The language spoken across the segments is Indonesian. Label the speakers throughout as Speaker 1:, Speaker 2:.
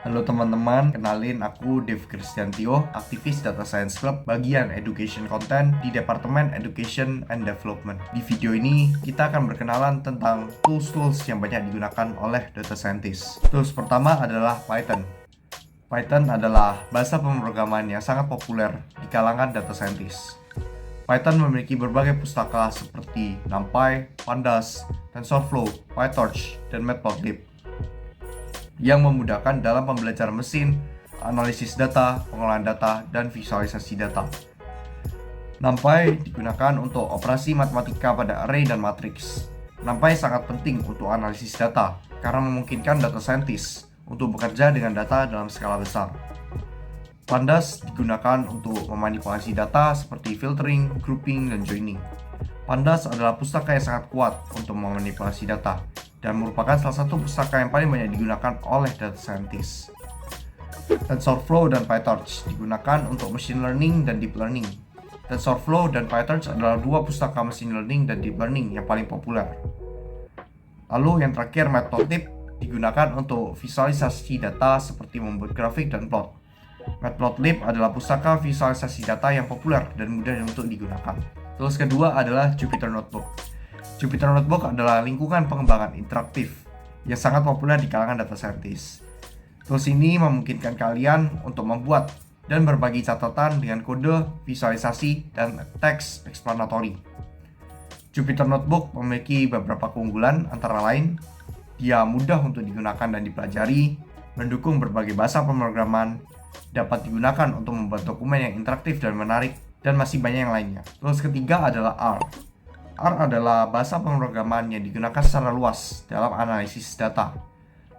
Speaker 1: Halo teman-teman, kenalin aku Dev Kristiantio, aktivis Data Science Club, bagian Education Content di Departemen Education and Development. Di video ini, kita akan berkenalan tentang tools-tools yang banyak digunakan oleh data scientist. Tools pertama adalah Python. Python adalah bahasa pemrograman yang sangat populer di kalangan data scientist. Python memiliki berbagai pustaka seperti NumPy, Pandas, TensorFlow, PyTorch, dan Matplotlib yang memudahkan dalam pembelajaran mesin, analisis data, pengolahan data, dan visualisasi data. NumPy digunakan untuk operasi matematika pada array dan matriks. NumPy sangat penting untuk analisis data karena memungkinkan data scientist untuk bekerja dengan data dalam skala besar. Pandas digunakan untuk memanipulasi data seperti filtering, grouping, dan joining. Pandas adalah pustaka yang sangat kuat untuk memanipulasi data dan merupakan salah satu pustaka yang paling banyak digunakan oleh data scientist. TensorFlow dan PyTorch digunakan untuk machine learning dan deep learning. TensorFlow dan PyTorch adalah dua pustaka machine learning dan deep learning yang paling populer. Lalu yang terakhir, Matplotlib digunakan untuk visualisasi data seperti membuat grafik dan plot. Matplotlib adalah pustaka visualisasi data yang populer dan mudah untuk digunakan. Tools kedua adalah Jupyter Notebook. Jupyter Notebook adalah lingkungan pengembangan interaktif yang sangat populer di kalangan data scientist. Tools ini memungkinkan kalian untuk membuat dan berbagi catatan dengan kode, visualisasi, dan teks explanatory. Jupyter Notebook memiliki beberapa keunggulan, antara lain, dia mudah untuk digunakan dan dipelajari, mendukung berbagai bahasa pemrograman, dapat digunakan untuk membuat dokumen yang interaktif dan menarik, dan masih banyak yang lainnya. Tools ketiga adalah R. R adalah bahasa pemrograman yang digunakan secara luas dalam analisis data.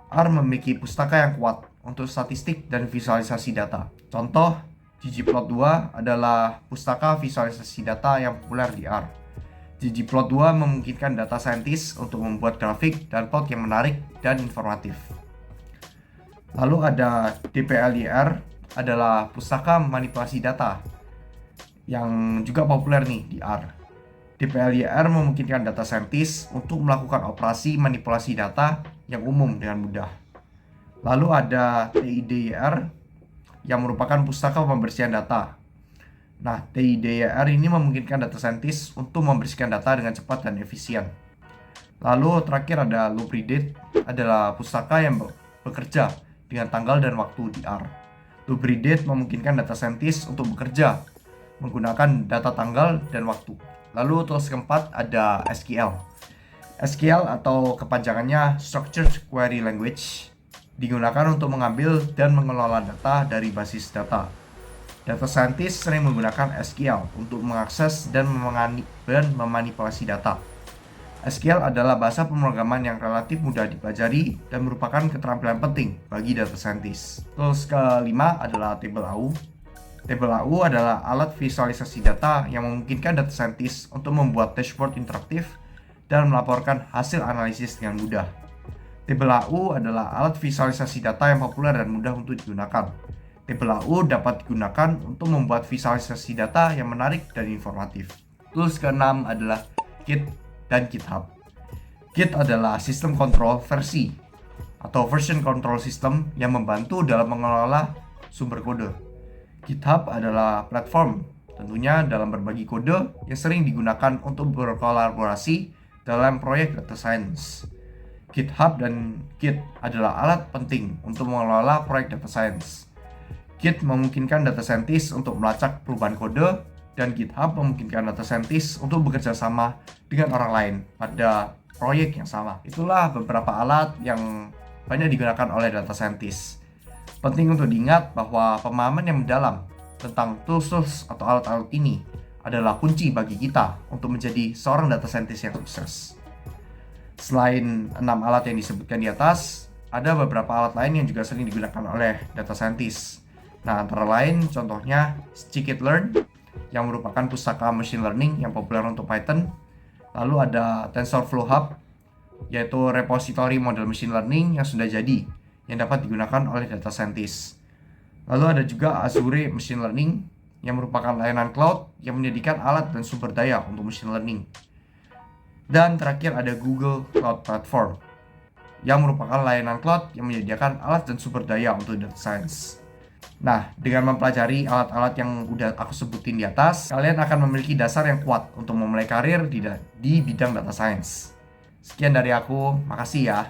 Speaker 1: R memiliki pustaka yang kuat untuk statistik dan visualisasi data. Contoh, ggplot2 adalah pustaka visualisasi data yang populer di R. ggplot2 memungkinkan data scientist untuk membuat grafik dan plot yang menarik dan informatif. Lalu ada dplyr, adalah pustaka manipulasi data yang juga populer nih di R. dplyr memungkinkan data scientist untuk melakukan operasi manipulasi data yang umum dengan mudah. Lalu ada tidyr yang merupakan pustaka pembersihan data. Nah, tidyr ini memungkinkan data scientist untuk membersihkan data dengan cepat dan efisien. Lalu terakhir ada Lubridate, adalah pustaka yang bekerja dengan tanggal dan waktu di R. Lubridate memungkinkan data scientist untuk bekerja menggunakan data tanggal dan waktu. Lalu tools keempat ada SQL. SQL atau kepanjangannya Structured Query Language digunakan untuk mengambil dan mengelola data dari basis data. Data scientist sering menggunakan SQL untuk mengakses dan memanipulasi data. SQL adalah bahasa pemrograman yang relatif mudah dipelajari dan merupakan keterampilan penting bagi data scientist. Tools kelima adalah TableAU. TableAU adalah alat visualisasi data yang memungkinkan data scientist untuk membuat dashboard interaktif dan melaporkan hasil analisis dengan mudah. TableAU adalah alat visualisasi data yang populer dan mudah untuk digunakan. TableAU dapat digunakan untuk membuat visualisasi data yang menarik dan informatif. Tools keenam adalah Git dan GitHub. Git adalah sistem kontrol versi atau version control system yang membantu dalam mengelola sumber kode. GitHub adalah platform tentunya dalam berbagi kode yang sering digunakan untuk berkolaborasi dalam proyek data science. GitHub dan Git adalah alat penting untuk mengelola proyek data science. Git memungkinkan data scientist untuk melacak perubahan kode, dan GitHub memungkinkan data scientist untuk bekerja sama dengan orang lain pada proyek yang sama. Itulah beberapa alat yang banyak digunakan oleh data scientist. Penting untuk diingat bahwa pemahaman yang mendalam tentang tools atau alat-alat ini adalah kunci bagi kita untuk menjadi seorang data scientist yang sukses. Selain 6 alat yang disebutkan di atas, ada beberapa alat lain yang juga sering digunakan oleh data scientist. Nah, antara lain contohnya scikit-learn yang merupakan pustaka machine learning yang populer untuk Python. Lalu ada TensorFlow Hub, yaitu repository model machine learning yang sudah jadi yang dapat digunakan oleh data scientist. Lalu ada juga Azure Machine Learning yang merupakan layanan cloud yang menyediakan alat dan sumber daya untuk machine learning. Dan terakhir ada Google Cloud Platform yang merupakan layanan cloud yang menyediakan alat dan sumber daya untuk data science. Nah, dengan mempelajari alat-alat yang udah aku sebutin di atas, kalian akan memiliki dasar yang kuat untuk memulai karir di bidang data science. Sekian dari aku, makasih ya.